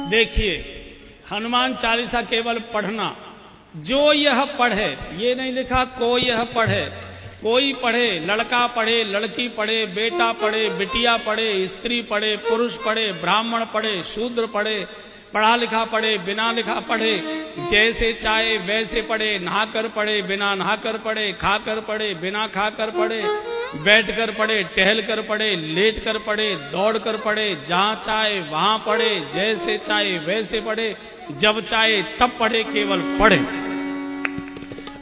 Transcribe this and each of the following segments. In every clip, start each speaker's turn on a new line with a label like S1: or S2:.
S1: देखिए, हनुमान चालीसा केवल पढ़ना, जो यह पढ़े, ये नहीं लिखा को यह पढ़े, कोई पढ़े, लड़का पढ़े, लड़की पढ़े, बेटा पढ़े, बिटिया पढ़े, स्त्री पढ़े, पुरुष पढ़े, ब्राह्मण पढ़े, शूद्र पढ़े, पढ़ा लिखा पढ़े, बिना लिखा पढ़े, जैसे चाहे वैसे पढ़े, नहाकर पढ़े, बिना नहाकर पढ़े, खाकर पढ़े, बिना खाकर पढ़े, बैठकर पढ़े, टहल कर पढ़े, लेट कर पढ़े, दौड़ कर पढ़े, जहां चाहे वहां पढ़े, जैसे चाहे वैसे पढ़े, जब चाहे तब पढ़े, केवल पढ़े।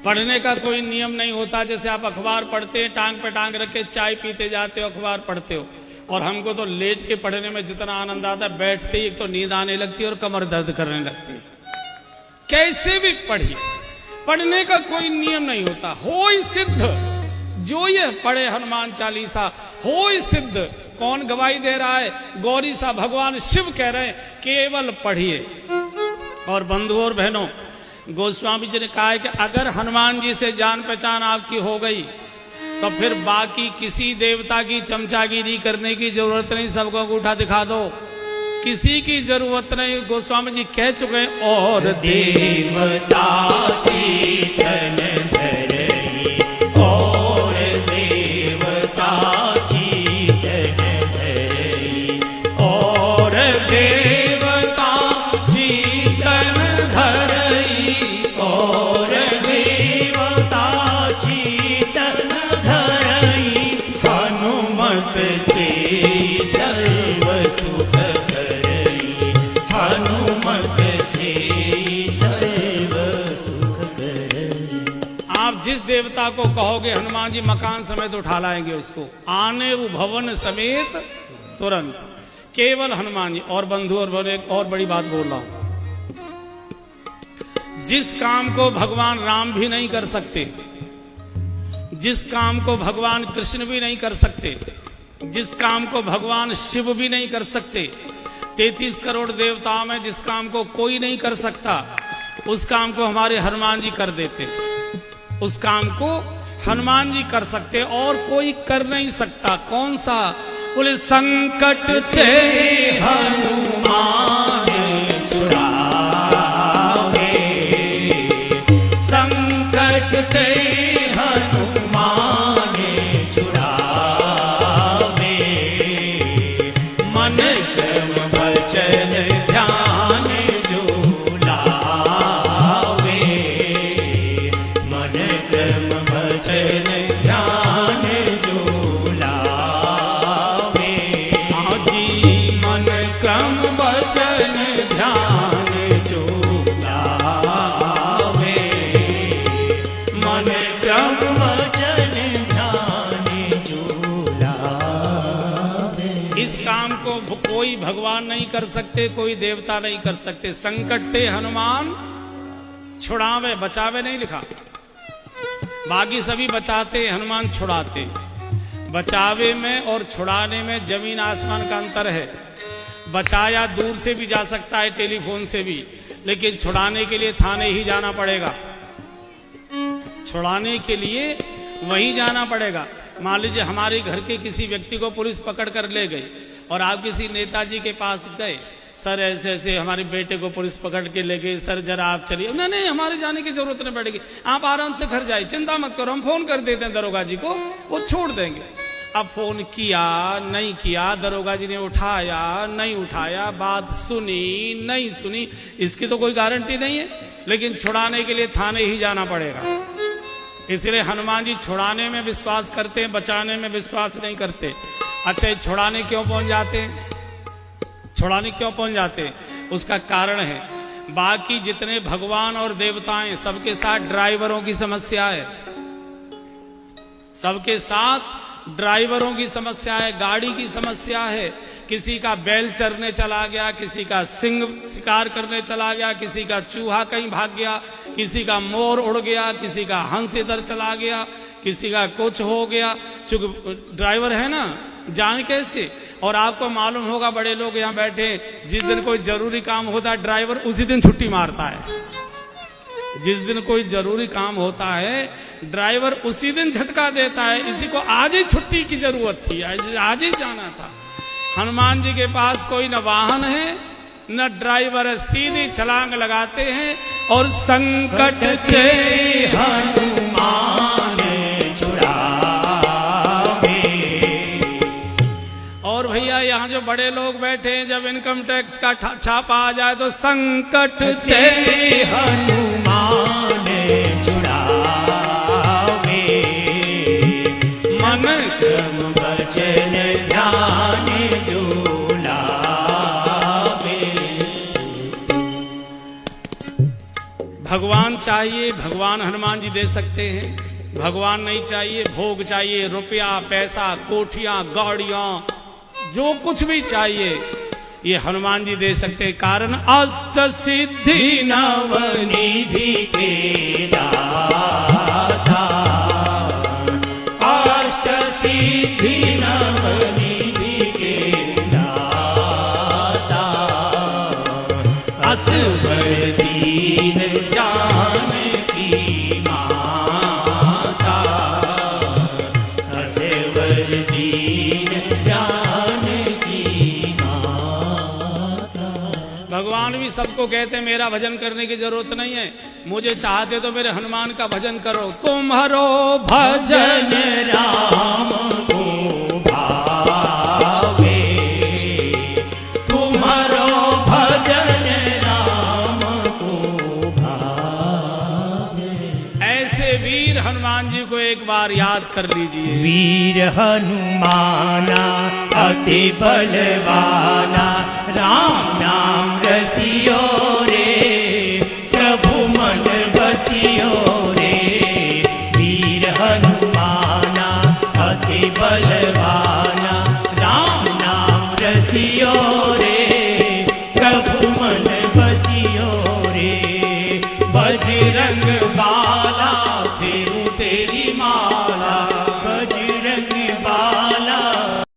S1: पढ़ने का कोई नियम नहीं होता। जैसे आप अखबार पढ़ते हैं, टांग पे टांग रख के चाय पीते जाते हो, अखबार पढ़ते हो, और हमको तो लेट के पढ़ने में जितना आनंद आता है, बैठते ही एक तो नींद आने लगती है और कमर दर्द करने लगती है। कैसे भी पढ़िए, पढ़ने का कोई नियम नहीं होता। होय सिद्ध, जो ये पढ़े हनुमान चालीसा होय सिद्ध। कौन गवाही दे रहा है? गौरी सा भगवान शिव कह रहे हैं, केवल पढ़िए। और बंधुओं और बहनों, गोस्वामी जी ने कहा है कि अगर हनुमान जी से जान पहचान आपकी हो गई तो फिर बाकी किसी देवता की चमचागिरी करने की जरूरत नहीं, सबको अंगूठा दिखा दो, किसी की जरूरत नहीं। गोस्वामी जी कह चुके हैं, और
S2: देवता चेतन धरई, और देवता चेतन धरई, और देवता चेतन धरई, और देवता चेतन धरई, हनुमत से सर्व सुख करई, हनुमत से सर्व सुख करई।
S1: आप जिस देवता को कहोगे हनुमान जी मकान समेत उठा लाएंगे उसको, आने वो भवन समेत तुरंत, केवल हनुमान जी। और बंधु और बहनों, एक और बड़ी बात बोल रहा हूं, जिस काम को भगवान राम भी नहीं कर सकते, जिस काम को भगवान कृष्ण भी नहीं कर सकते, जिस काम को भगवान शिव भी नहीं कर सकते, 33 करोड़ देवताओं में जिस काम को कोई नहीं कर सकता, उस काम को हमारे हनुमान जी कर देते। उस काम को हनुमान जी कर सकते और कोई कर नहीं सकता। कौन सा? बोले, संकट ते
S2: हनुमान छुड़ावे, संकट ते हनुमान छुड़ावे, मन क्रम वचन ध्यान जो लावे, मन क्रम वचन ध्यान जो लावे।
S1: हाँ जी,
S2: मन क्रम वचन ध्यान जो लावे, मन क्रम वचन ध्यान जो लावे।
S1: इस काम को कोई भगवान नहीं कर सकते, कोई देवता नहीं कर सकते। संकट ते हनुमान छुड़ावे, बचावे नहीं लिखा। बाकी सभी बचाते, हनुमान छुड़ाते। बचावे में और छुड़ाने में जमीन आसमान का अंतर है। बचाया दूर से भी जा सकता है, टेलीफोन से भी, लेकिन छुड़ाने के लिए थाने ही जाना पड़ेगा। छुड़ाने के लिए वहीं जाना पड़ेगा। मान लीजिए हमारे घर के किसी व्यक्ति को पुलिस पकड़ कर ले गई और आप किसी नेताजी के पास गए, सर ऐसे ऐसे हमारे बेटे को पुलिस पकड़ के ले गई, सर जरा आप चलिए। नहीं नहीं, हमारे जाने की जरूरत नहीं पड़ेगी, आप आराम से घर जाइए, चिंता मत करो, हम फोन कर देते हैं दरोगा जी को, वो छोड़ देंगे। अब फोन किया नहीं किया, दरोगा जी ने उठाया नहीं उठाया, बात सुनी नहीं सुनी, इसकी तो कोई गारंटी नहीं है। लेकिन छुड़ाने के लिए थाने ही जाना पड़ेगा। इसलिए हनुमान जी छुड़ाने में विश्वास करते हैं, बचाने में विश्वास नहीं करते। अच्छा, ये छुड़ाने क्यों पहुंच जाते हैं? छुड़ाने क्यों पहुंच जाते हैं? उसका कारण है, बाकी जितने भगवान और देवताएं सबके साथ ड्राइवरों की समस्या है। सबके साथ ड्राइवरों की समस्या है, गाड़ी की समस्या है। किसी का बैल चरने चला गया, किसी का सिंह शिकार करने चला गया, किसी का चूहा कहीं भाग गया, किसी का मोर उड़ गया, किसी का हंस इधर चला गया, किसी का कुछ हो गया। चूंकि ड्राइवर है ना, जाने कैसे। और आपको मालूम होगा, बड़े लोग यहाँ बैठे, जिस दिन कोई जरूरी काम होता है ड्राइवर उसी दिन छुट्टी मारता है। जिस दिन कोई जरूरी काम होता है ड्राइवर उसी दिन झटका देता है, इसी को आज ही छुट्टी की जरूरत थी, आज ही जाना था। हनुमान जी के पास कोई न वाहन है न ड्राइवर है, सीधी छलांग लगाते हैं और संकट के
S2: हनुमान छुड़ावे।
S1: और भैया यहाँ जो बड़े लोग बैठे हैं, जब इनकम टैक्स का छापा आ जाए तो संकट ते
S2: हनुमान छुड़ावे। मन क्रम वचन ध्यान जो लावे।
S1: भगवान चाहिए, भगवान हनुमान जी दे सकते हैं। भगवान नहीं चाहिए, भोग चाहिए, रुपया पैसा कोठियां गाड़ियां जो कुछ भी चाहिए ये हनुमान जी दे सकते हैं। कारण अष्ट सिद्धि
S2: नवनिधि के दाता, अष्ट सिद्धि नवनिधि के दाता। असवर दीन जानकी माता, असवर दीन जानकी माता।
S1: भगवान भी सबको कहते हैं मेरा भजन करने की जरूरत नहीं है, मुझे चाहते तो मेरे हनुमान का भजन करो। तुम्हारो भजन
S2: भजन राम को भावे, तुम्हारो भजन राम को भावे।
S1: ऐसे वीर हनुमान जी को एक बार याद कर लीजिए।
S2: वीर हनुमाना अति बलवाना, राम नाम रसियो रे, प्रभु मन बसियो रे। वीर हनुमाना अति बलवाना, राम नाम रसियो रे, प्रभु मन बसियो रे। बजरंग